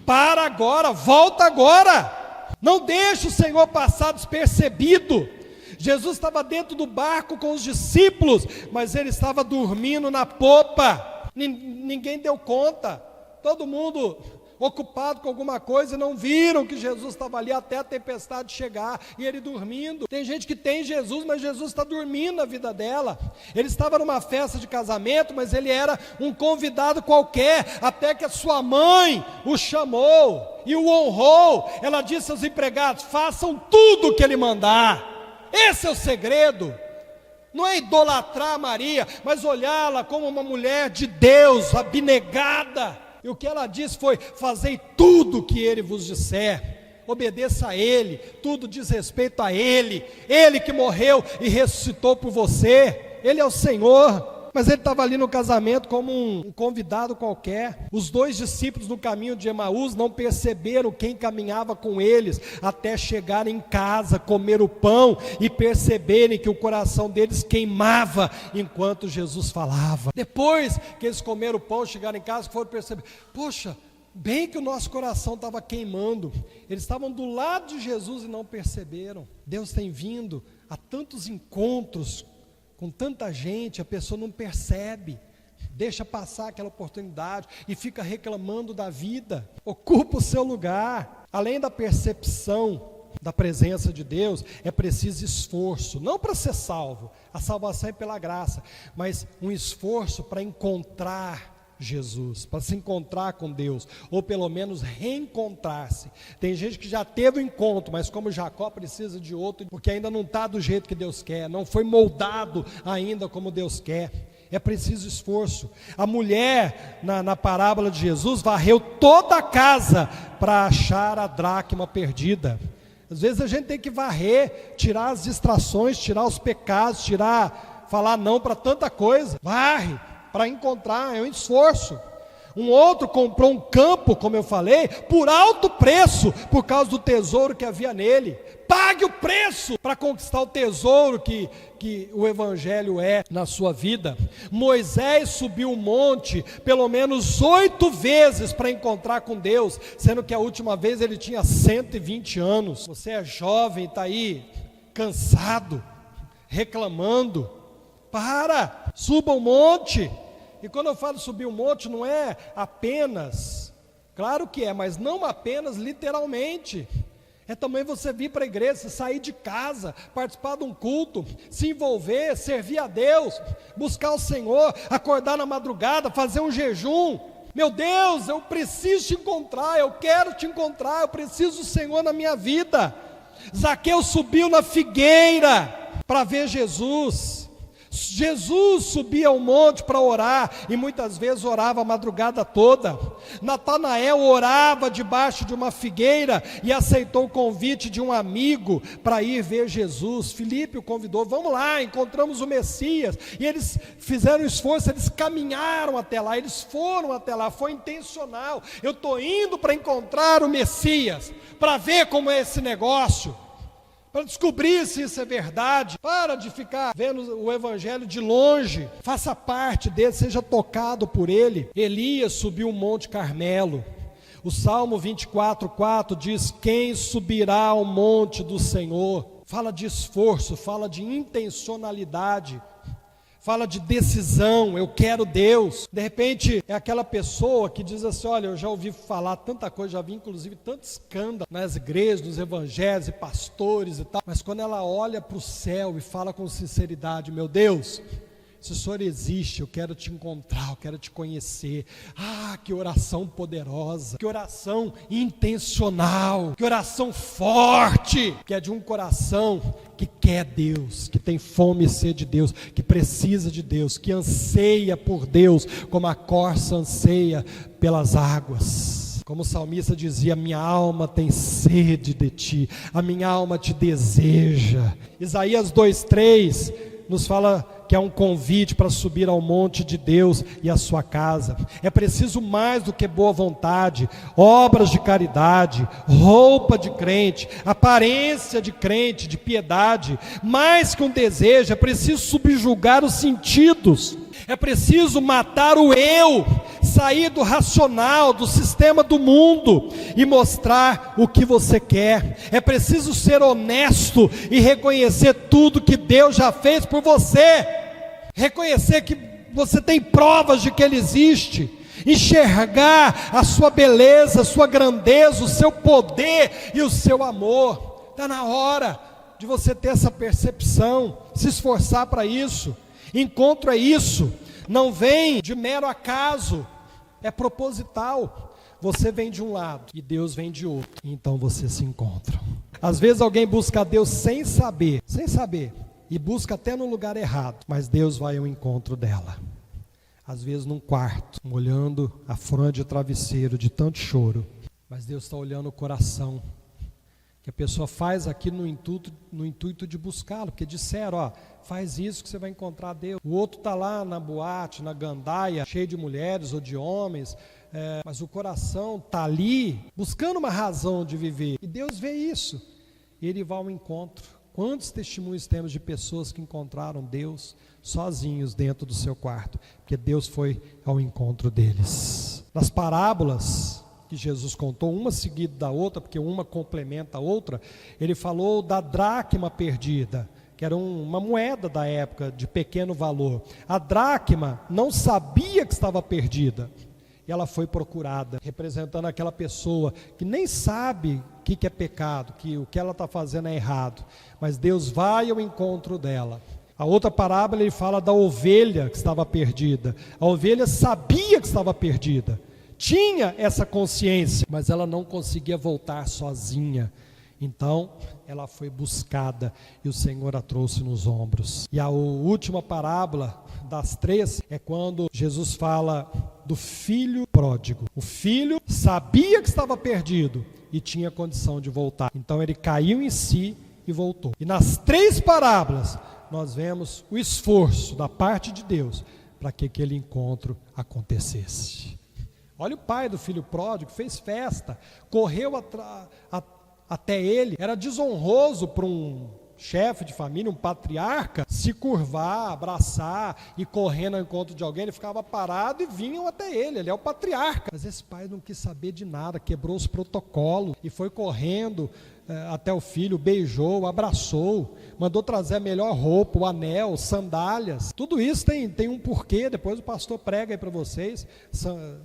Para agora, volta agora. Não deixe o Senhor passar despercebido. Jesus estava dentro do barco com os discípulos, mas ele estava dormindo na popa. Ninguém deu conta. Todo mundo ocupado com alguma coisa e não viram que Jesus estava ali até a tempestade chegar e ele dormindo. Tem gente que tem Jesus, mas Jesus está dormindo na vida dela. Ele estava numa festa de casamento, mas ele era um convidado qualquer, até que a sua mãe o chamou e o honrou. Ela disse aos empregados: façam tudo o que ele mandar. Esse é o segredo. Não é idolatrar Maria, mas olhá-la como uma mulher de Deus, abnegada. E o que ela disse foi: fazei tudo o que ele vos disser, obedeça a ele, tudo diz respeito a ele, ele que morreu e ressuscitou por você, ele é o Senhor. Mas ele estava ali no casamento como um convidado qualquer. Os dois discípulos no caminho de Emaús não perceberam quem caminhava com eles, até chegar em casa, comer o pão e perceberem que o coração deles queimava enquanto Jesus falava. Depois que eles comeram o pão, chegaram em casa, foram perceber: poxa, bem que o nosso coração estava queimando. Eles estavam do lado de Jesus e não perceberam. Deus tem vindo a tantos encontros com tanta gente, a pessoa não percebe, deixa passar aquela oportunidade e fica reclamando da vida. Ocupa o seu lugar. Além da percepção da presença de Deus, é preciso esforço, não para ser salvo, a salvação é pela graça, mas um esforço para encontrar Jesus, para se encontrar com Deus, ou pelo menos reencontrar-se. Tem gente que já teve o encontro, mas como Jacó precisa de outro, porque ainda não está do jeito que Deus quer, não foi moldado ainda como Deus quer. É preciso esforço. A mulher na parábola de Jesus varreu toda a casa para achar a dracma perdida. Às vezes a gente tem que varrer, tirar as distrações, tirar os pecados, falar não para tanta coisa. Varre para encontrar, é um esforço. Um outro comprou um campo, como eu falei, por alto preço, por causa do tesouro que havia nele. Pague o preço para conquistar o tesouro que o Evangelho é na sua vida. Moisés subiu o monte pelo menos 8 vezes para encontrar com Deus, sendo que a última vez ele tinha 120 anos. Você é jovem, está aí cansado, reclamando. Suba o monte. E quando eu falo subir o monte, não é apenas, claro que é, mas não apenas literalmente. É também você vir para a igreja, sair de casa, participar de um culto, se envolver, servir a Deus, buscar o Senhor, acordar na madrugada, fazer um jejum. Meu Deus, eu preciso te encontrar, eu quero te encontrar, eu preciso do Senhor na minha vida. Zaqueu subiu na figueira para ver Jesus. Jesus subia ao monte para orar, e muitas vezes orava a madrugada toda. Natanael orava debaixo de uma figueira e aceitou o convite de um amigo para ir ver Jesus. Filipe o convidou: vamos lá, encontramos o Messias. E eles fizeram esforço, eles caminharam até lá, eles foram até lá, foi intencional. Eu estou indo para encontrar o Messias, para ver como é esse negócio, para descobrir se isso é verdade. Para de ficar vendo o Evangelho de longe, faça parte dele, seja tocado por ele. Elias subiu o Monte Carmelo. O Salmo 24:4 diz: quem subirá ao monte do Senhor? Fala de esforço, fala de intencionalidade, fala de decisão. Eu quero Deus. De repente é aquela pessoa que diz assim: olha, eu já ouvi falar tanta coisa, já vi inclusive tanto escândalo nas igrejas, nos evangelhos e pastores e tal, mas quando ela olha para o céu e fala com sinceridade: meu Deus, se o Senhor existe, eu quero te encontrar, eu quero te conhecer. Que oração poderosa, que oração intencional, que oração forte, que é de um coração que quer Deus, que tem fome e sede de Deus, que precisa de Deus, que anseia por Deus, como a corça anseia pelas águas. Como o salmista dizia, minha alma tem sede de ti, a minha alma te deseja. Isaías 2:3 nos fala que é um convite para subir ao monte de Deus e à sua casa. É preciso mais do que boa vontade, obras de caridade, roupa de crente, aparência de crente, de piedade. Mais que um desejo, é preciso subjugar os sentidos. É preciso matar o eu, sair do racional, do sistema do mundo e mostrar o que você quer. É preciso ser honesto e reconhecer tudo que Deus já fez por você. Reconhecer que você tem provas de que Ele existe. Enxergar a sua beleza, a sua grandeza, o seu poder e o seu amor. Está na hora de você ter essa percepção, se esforçar para isso. Encontro é isso, não vem de mero acaso, é proposital. Você vem de um lado e Deus vem de outro, então vocês se encontram. Às vezes alguém busca a Deus sem saber, e busca até no lugar errado, mas Deus vai ao encontro dela. Às vezes num quarto, molhando a fronha de travesseiro de tanto choro, mas Deus está olhando o coração, que a pessoa faz aqui no intuito de buscá-lo, porque disseram, faz isso que você vai encontrar Deus. O outro está lá na boate, na gandaia, cheio de mulheres ou de homens, mas o coração está ali, buscando uma razão de viver, e Deus vê isso, e Ele vai ao encontro. Quantos testemunhos temos de pessoas que encontraram Deus sozinhos dentro do seu quarto, porque Deus foi ao encontro deles. Nas parábolas que Jesus contou, uma seguida da outra, porque uma complementa a outra, Ele falou da dracma perdida, que era uma moeda da época de pequeno valor. A dracma não sabia que estava perdida, e ela foi procurada, representando aquela pessoa que nem sabe o que é pecado, que o que ela está fazendo é errado, mas Deus vai ao encontro dela. A outra parábola Ele fala da ovelha que estava perdida. A ovelha sabia que estava perdida, tinha essa consciência, mas ela não conseguia voltar sozinha. Então ela foi buscada e o Senhor a trouxe nos ombros. E a última parábola das três é quando Jesus fala do filho pródigo. O filho sabia que estava perdido e tinha condição de voltar, então ele caiu em si e voltou. E nas três parábolas nós vemos o esforço da parte de Deus para que aquele encontro acontecesse. Olha o pai do filho pródigo, fez festa, correu até ele. Era desonroso para um chefe de família, um patriarca, se curvar, abraçar e correr no encontro de alguém. Ele ficava parado e vinham até ele, ele é o patriarca. Mas esse pai não quis saber de nada, quebrou os protocolos e foi correndo até o filho, beijou, abraçou, mandou trazer a melhor roupa, o anel, sandálias. Tudo isso tem um porquê, depois o pastor prega aí para vocês.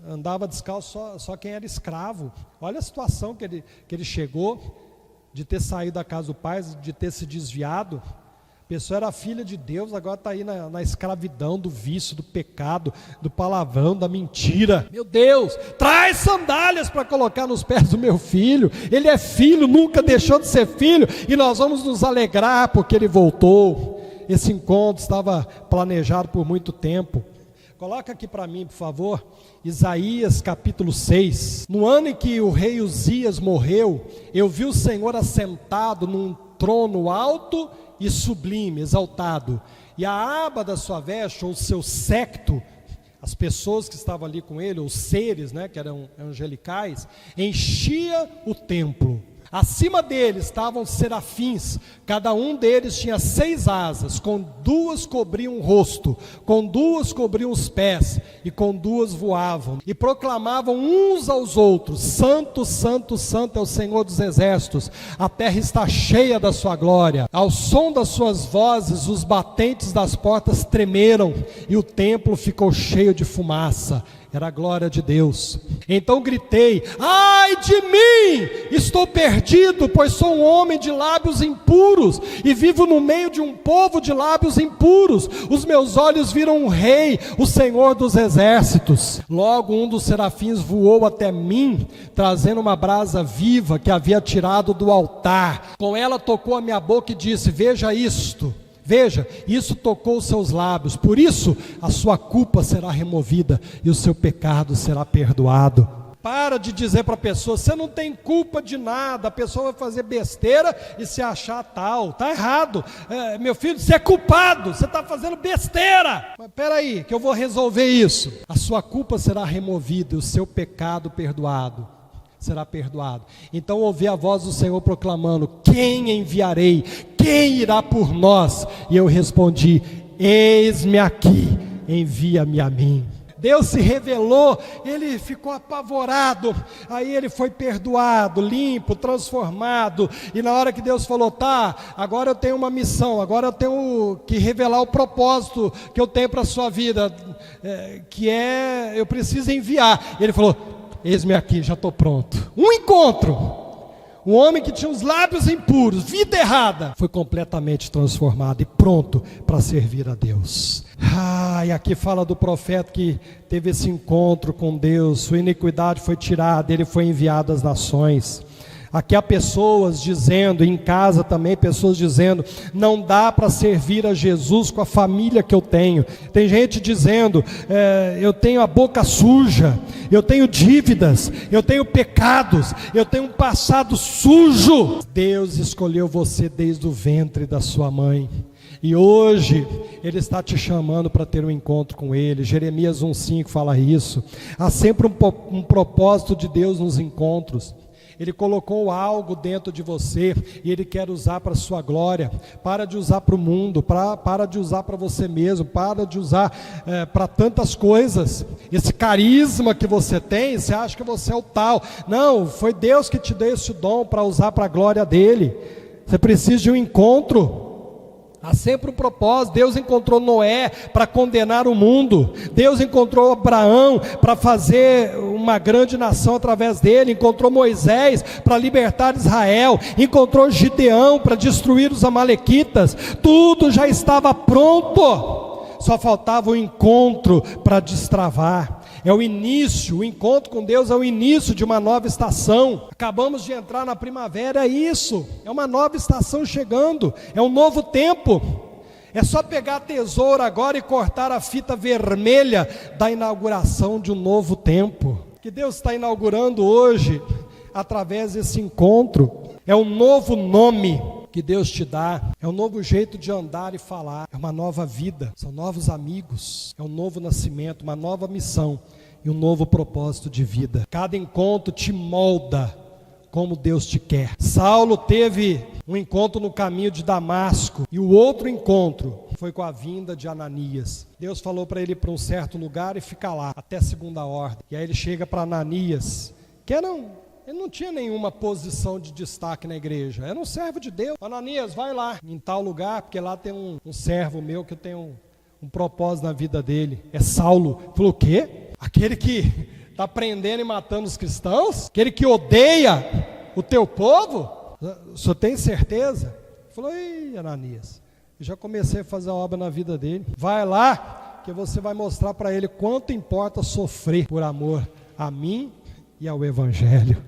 Andava descalço só quem era escravo. Olha a situação que ele chegou, de ter saído da casa do pai, de ter se desviado. A pessoa era filha de Deus, agora está aí na escravidão do vício, do pecado, do palavrão, da mentira. Meu Deus, traz sandálias para colocar nos pés do meu filho. Ele é filho, nunca deixou de ser filho, e nós vamos nos alegrar porque ele voltou. Esse encontro estava planejado por muito tempo. Coloca aqui para mim, por favor, Isaías capítulo 6. No ano em que o rei Uzias morreu, eu vi o Senhor assentado num trono alto e sublime, exaltado, e a aba da sua veste, ou o seu séquito, as pessoas que estavam ali com ele, os seres, que eram angelicais, enchia o templo. Acima deles estavam serafins, cada um deles tinha 6 asas, com 2 cobriam o rosto, com 2 cobriam os pés, e com 2 voavam, e proclamavam uns aos outros: Santo, Santo, Santo é o Senhor dos exércitos, a terra está cheia da sua glória. Ao som das suas vozes, os batentes das portas tremeram, e o templo ficou cheio de fumaça. Era a glória de Deus. Então gritei: ai de mim, estou perdido, pois sou um homem de lábios impuros, e vivo no meio de um povo de lábios impuros. Os meus olhos viram um rei, o Senhor dos exércitos. Logo um dos serafins voou até mim, trazendo uma brasa viva que havia tirado do altar. Com ela tocou a minha boca e disse: veja isto. Veja, isso tocou os seus lábios, por isso a sua culpa será removida e o seu pecado será perdoado. Para de dizer para a pessoa, você não tem culpa de nada, a pessoa vai fazer besteira e se achar tal. Está errado. Meu filho, você é culpado, você está fazendo besteira. Mas espera aí, que eu vou resolver isso. A sua culpa será removida, o seu pecado perdoado. Será perdoado. Então ouvi a voz do Senhor proclamando: quem enviarei? Quem irá por nós? E eu respondi: eis-me aqui, envia-me a mim. Deus se revelou, ele ficou apavorado, aí ele foi perdoado, limpo, transformado, e na hora que Deus falou, tá, agora eu tenho uma missão, agora eu tenho que revelar o propósito que eu tenho para a sua vida, eu preciso enviar. Ele falou: eis-me aqui, já estou pronto. Um encontro. Um homem que tinha os lábios impuros, vida errada, foi completamente transformado e pronto para servir a Deus. E aqui fala do profeta que teve esse encontro com Deus, sua iniquidade foi tirada, ele foi enviado às nações. Aqui há pessoas dizendo, em casa também, pessoas dizendo, não dá para servir a Jesus com a família que eu tenho. Tem gente dizendo, eu tenho a boca suja, eu tenho dívidas, eu tenho pecados, eu tenho um passado sujo. Deus escolheu você desde o ventre da sua mãe. E hoje Ele está te chamando para ter um encontro com Ele. Jeremias 1,5 fala isso. Há sempre um propósito de Deus nos encontros. Ele colocou algo dentro de você e Ele quer usar para a sua glória. Para de usar para o mundo, para de usar para você mesmo, para de usar para tantas coisas. Esse carisma que você tem, você acha que você é o tal. Não, foi Deus que te deu esse dom para usar para a glória dEle. Você precisa de um encontro. Há sempre um propósito. Deus encontrou Noé para condenar o mundo. Deus encontrou Abraão para fazer uma grande nação através dele. Encontrou Moisés para libertar Israel. Encontrou Gideão para destruir os amalequitas. Tudo já estava pronto. Só faltava o encontro para destravar. É o início, o encontro com Deus é o início de uma nova estação. Acabamos de entrar na primavera, é isso, é uma nova estação chegando, é um novo tempo. É só pegar a tesoura agora e cortar a fita vermelha da inauguração de um novo tempo. Que Deus está inaugurando hoje, através desse encontro, é um novo nome que Deus te dá, é um novo jeito de andar e falar, é uma nova vida, são novos amigos, é um novo nascimento, uma nova missão e um novo propósito de vida. Cada encontro te molda como Deus te quer. Saulo teve um encontro no caminho de Damasco e o outro encontro foi com a vinda de Ananias. Deus falou para ele ir para um certo lugar e ficar lá até segunda ordem. E aí ele chega para Ananias, ele não tinha nenhuma posição de destaque na igreja, era um servo de Deus. Ananias, vai lá, em tal lugar, porque lá tem um servo meu que tem um propósito na vida dele. É Saulo. Falou, o quê? Aquele que está prendendo e matando os cristãos? Aquele que odeia o teu povo? O senhor tem certeza? Falou, ei, Ananias, eu já comecei a fazer a obra na vida dele. Vai lá, que você vai mostrar para ele quanto importa sofrer por amor a mim e ao Evangelho.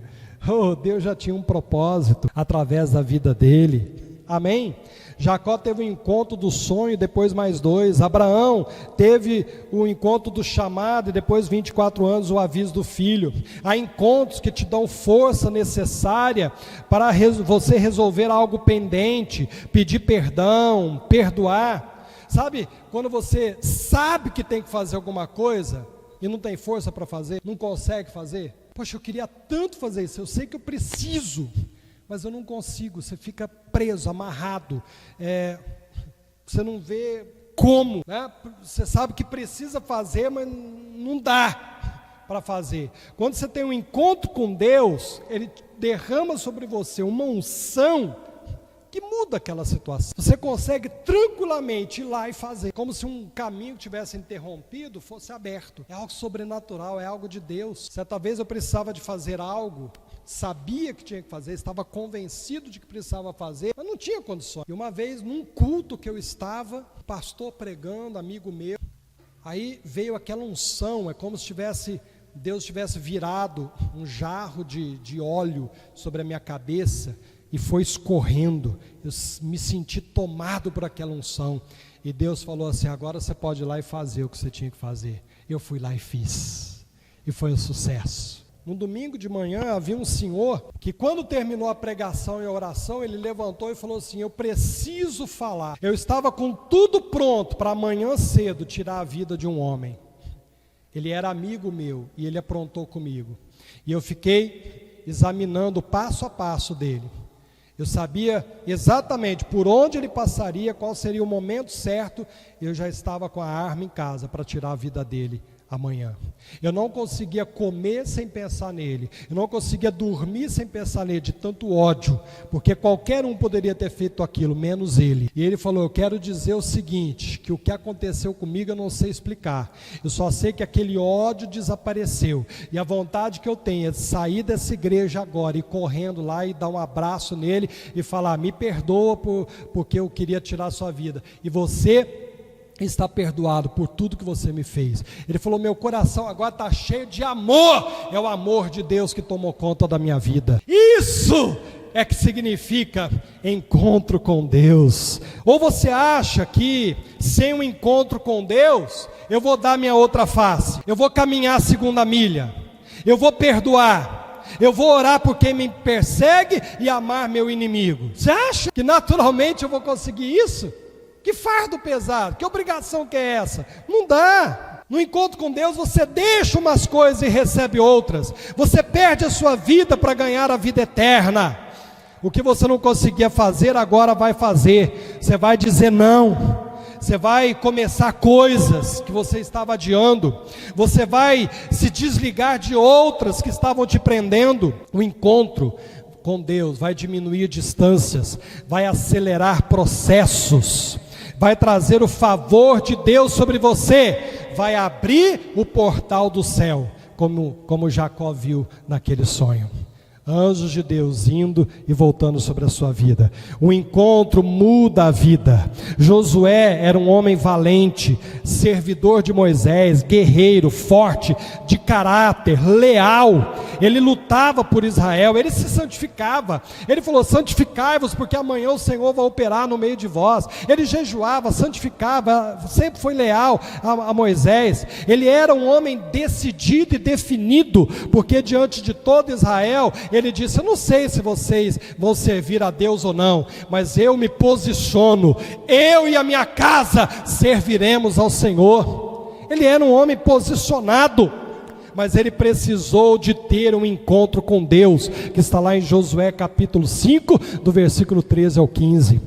Deus já tinha um propósito através da vida dele. Amém? Jacó teve o encontro do sonho, depois mais 2. Abraão teve o encontro do chamado e depois 24 anos o aviso do filho. Há encontros que te dão força necessária para você resolver algo pendente, pedir perdão, perdoar. Sabe, quando você sabe que tem que fazer alguma coisa e não tem força para fazer, não consegue fazer? Poxa, eu queria tanto fazer isso, eu sei que eu preciso, mas eu não consigo. Você fica preso, amarrado, você não vê como, né? Você sabe que precisa fazer, mas não dá para fazer. Quando você tem um encontro com Deus, Ele derrama sobre você uma unção que muda aquela situação. Você consegue tranquilamente ir lá e fazer, como se um caminho tivesse interrompido, fosse aberto. É algo sobrenatural, é algo de Deus. Certa vez eu precisava de fazer algo, sabia que tinha que fazer, estava convencido de que precisava fazer, mas não tinha condições. E uma vez, num culto que eu estava, pastor pregando, amigo meu, aí veio aquela unção, é como se Deus tivesse virado um jarro de óleo sobre a minha cabeça, e foi escorrendo. Eu me senti tomado por aquela unção, e Deus falou assim, agora você pode ir lá e fazer o que você tinha que fazer. Eu fui lá e fiz, e foi um sucesso. No domingo de manhã havia um senhor que, quando terminou a pregação e a oração, ele levantou e falou assim: eu preciso falar. Eu estava com tudo pronto para amanhã cedo tirar a vida de um homem. Ele era amigo meu e ele aprontou comigo. E eu fiquei examinando passo a passo dele. Eu sabia exatamente por onde ele passaria, qual seria o momento certo. Eu já estava com a arma em casa para tirar a vida dele amanhã. Eu não conseguia comer sem pensar nele. Eu não conseguia dormir sem pensar nele, de tanto ódio, porque qualquer um poderia ter feito aquilo, menos ele. E ele falou: eu quero dizer o seguinte, que o que aconteceu comigo eu não sei explicar. Eu só sei que aquele ódio desapareceu. E a vontade que eu tenho é de sair dessa igreja agora, e correndo lá e dar um abraço nele e falar: me perdoa porque eu queria tirar a sua vida. E você está perdoado por tudo que você me fez. Ele falou: meu coração agora está cheio de amor. É o amor de Deus que tomou conta da minha vida. Isso é que significa encontro com Deus. Ou você acha que sem um encontro com Deus eu vou dar minha outra face, eu vou caminhar a segunda milha, eu vou perdoar, eu vou orar por quem me persegue e amar meu inimigo? Você acha que naturalmente eu vou conseguir isso? Que fardo pesado, que obrigação que é essa? Não dá. No encontro com Deus você deixa umas coisas e recebe outras. Você perde a sua vida para ganhar a vida eterna. O que você não conseguia fazer, agora vai fazer. Você vai dizer não. Você vai começar coisas que você estava adiando. Você vai se desligar de outras que estavam te prendendo. O encontro com Deus vai diminuir distâncias, vai acelerar processos, vai trazer o favor de Deus sobre você, vai abrir o portal do céu, como Jacó viu naquele sonho. Anjos de Deus indo e voltando sobre a sua vida. O encontro muda a vida. Josué era um homem valente, servidor de Moisés, guerreiro, forte, de caráter, leal. Ele lutava por Israel, ele se santificava. Ele falou: santificai-vos, porque amanhã o Senhor vai operar no meio de vós. Ele jejuava, santificava, sempre foi leal a Moisés. Ele era um homem decidido e definido, porque diante de todo Israel ele disse: eu não sei se vocês vão servir a Deus ou não, mas eu me posiciono, eu e a minha casa serviremos ao Senhor. Ele era um homem posicionado, mas ele precisou de ter um encontro com Deus, que está lá em Josué capítulo 5, do versículo 13 ao 15.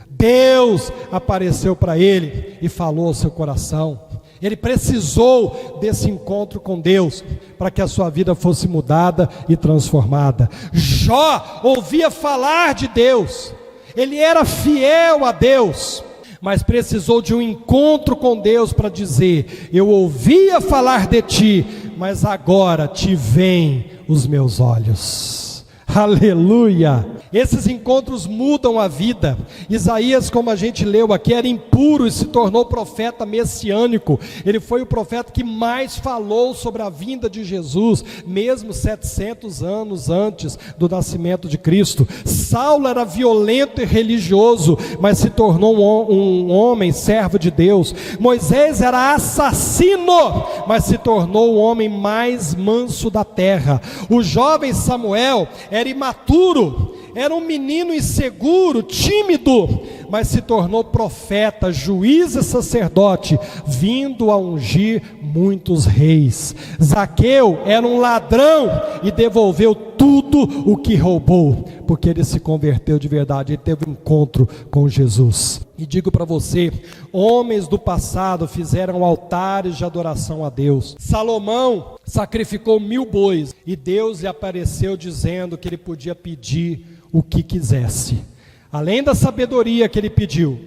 Deus apareceu para ele e falou ao seu coração. Ele precisou desse encontro com Deus para que a sua vida fosse mudada e transformada. Jó ouvia falar de Deus, ele era fiel a Deus, mas precisou de um encontro com Deus para dizer: eu ouvia falar de ti, mas agora te veem os meus olhos. Aleluia! Esses encontros mudam a vida. Isaías, como a gente leu aqui, era impuro e se tornou profeta messiânico. Ele foi o profeta que mais falou sobre a vinda de Jesus, mesmo 700 anos antes do nascimento de Cristo. Saulo era violento e religioso, mas se tornou um homem servo de Deus. Moisés era assassino, mas se tornou o homem mais manso da terra. O jovem Samuel era imaturo, era um menino inseguro, tímido, mas se tornou profeta, juiz e sacerdote, vindo a ungir muitos reis. Zaqueu era um ladrão e devolveu tudo o que roubou, porque ele se converteu de verdade, ele teve um encontro com Jesus. E digo para você, homens do passado fizeram altares de adoração a Deus. Salomão sacrificou 1000 bois e Deus lhe apareceu dizendo que ele podia pedir o que quisesse. Além da sabedoria que ele pediu,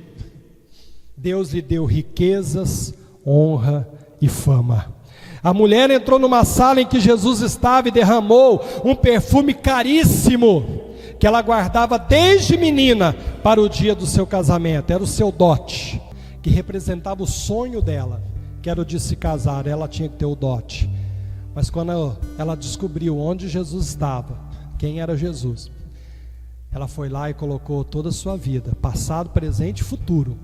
Deus lhe deu riquezas, honra e fama. A mulher entrou numa sala em que Jesus estava e derramou um perfume caríssimo, que ela guardava desde menina para o dia do seu casamento. Era o seu dote, que representava o sonho dela, que era o de se casar. Ela tinha que ter o dote. Mas quando ela descobriu onde Jesus estava, quem era Jesus, ela foi lá e colocou toda a sua vida, passado, presente e futuro,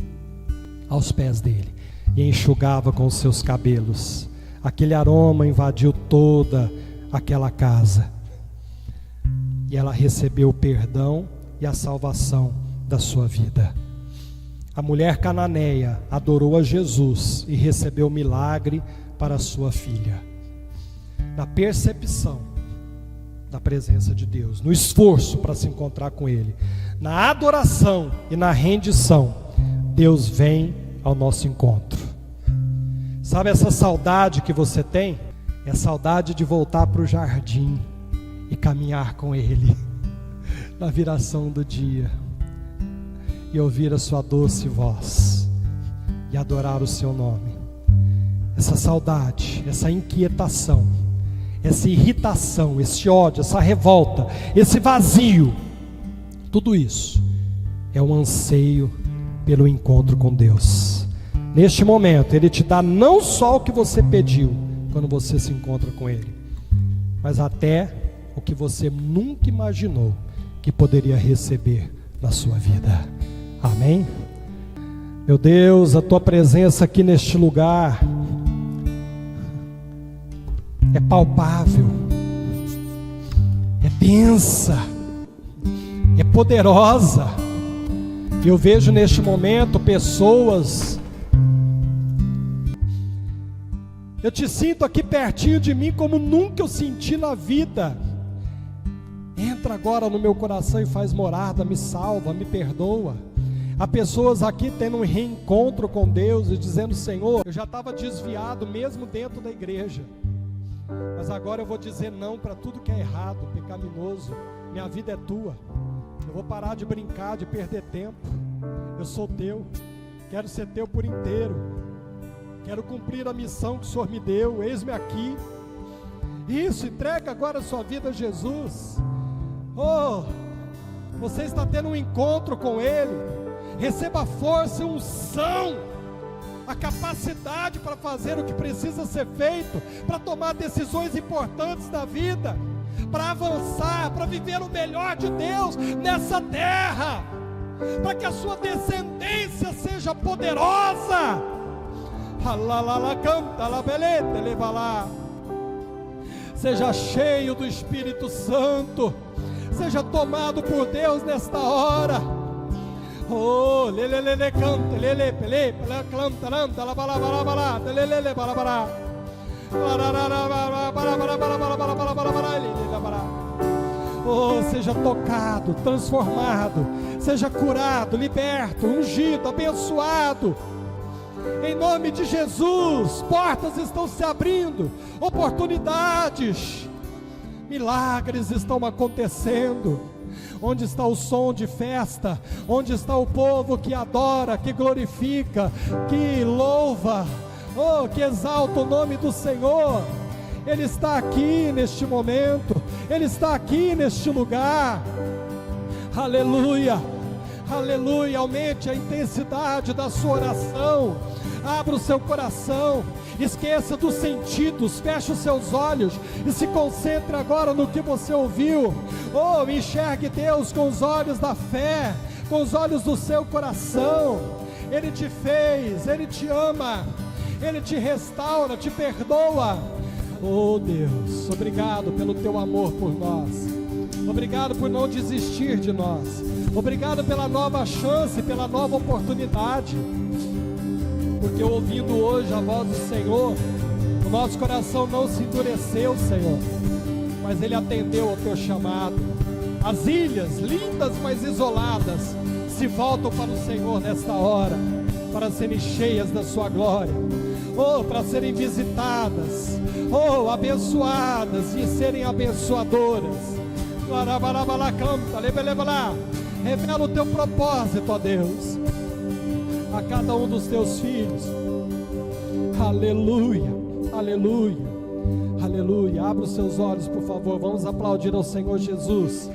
aos pés dele, e enxugava com os seus cabelos. Aquele aroma invadiu toda aquela casa. E ela recebeu o perdão e a salvação da sua vida. A mulher cananeia adorou a Jesus e recebeu milagre para a sua filha. Na percepção da presença de Deus, no esforço para se encontrar com Ele, na adoração e na rendição, Deus vem ao nosso encontro. Sabe essa saudade que você tem? É saudade de voltar para o jardim e caminhar com Ele na viração do dia e ouvir a sua doce voz e adorar o seu nome. Essa saudade, essa inquietação, essa irritação, esse ódio, essa revolta, esse vazio, tudo isso é um anseio pelo encontro com Deus. Neste momento Ele te dá não só o que você pediu quando você se encontra com Ele, mas até o que você nunca imaginou que poderia receber na sua vida. Amém? Meu Deus, a Tua presença aqui neste lugar é palpável, é densa, é poderosa. Eu vejo neste momento pessoas. Eu te sinto aqui pertinho de mim como nunca eu senti na vida. Entra agora no meu coração e faz morada, me salva, me perdoa. Há pessoas aqui tendo um reencontro com Deus e dizendo: Senhor, eu já estava desviado mesmo dentro da igreja, mas agora eu vou dizer não para tudo que é errado, pecaminoso. Minha vida é Tua. Eu vou parar de brincar, de perder tempo. Eu sou Teu, quero ser Teu por inteiro. Quero cumprir a missão que o Senhor me deu. Eis-me aqui. Isso, entrega agora a sua vida a Jesus. Oh, você está tendo um encontro com Ele. Receba a força e unção, a capacidade para fazer o que precisa ser feito, para tomar decisões importantes da vida, para avançar, para viver o melhor de Deus nessa terra, para que a sua descendência seja poderosa. Seja cheio do Espírito Santo, seja tomado por Deus nesta hora. Oh, lelele canta, lele pele, canta, lanta, la bala bala bala, lele bala bala. Oh, seja tocado, transformado, seja curado, liberto, ungido, abençoado. Em nome de Jesus, portas estão se abrindo, oportunidades, milagres estão acontecendo. Onde está o som de festa? Onde está o povo que adora, que glorifica, que louva, oh, que exalta o nome do Senhor? Ele está aqui neste momento, Ele está aqui neste lugar. Aleluia, aleluia. Aumente a intensidade da sua oração. Abra o seu coração, esqueça dos sentidos, feche os seus olhos e se concentre agora no que você ouviu. Oh, enxergue Deus com os olhos da fé, com os olhos do seu coração. Ele te fez, Ele te ama, Ele te restaura, te perdoa. Oh Deus, obrigado pelo teu amor por nós, obrigado por não desistir de nós, obrigado pela nova chance, pela nova oportunidade. Porque ouvindo hoje a voz do Senhor, o nosso coração não se endureceu, Senhor, mas Ele atendeu ao teu chamado. As ilhas, lindas mas isoladas, se voltam para o Senhor nesta hora, para serem cheias da sua glória, oh, para serem visitadas, oh, abençoadas e serem abençoadoras. Revela o teu propósito, ó Deus, a cada um dos teus filhos. Aleluia, aleluia, aleluia. Abra os seus olhos, por favor. Vamos aplaudir ao Senhor Jesus.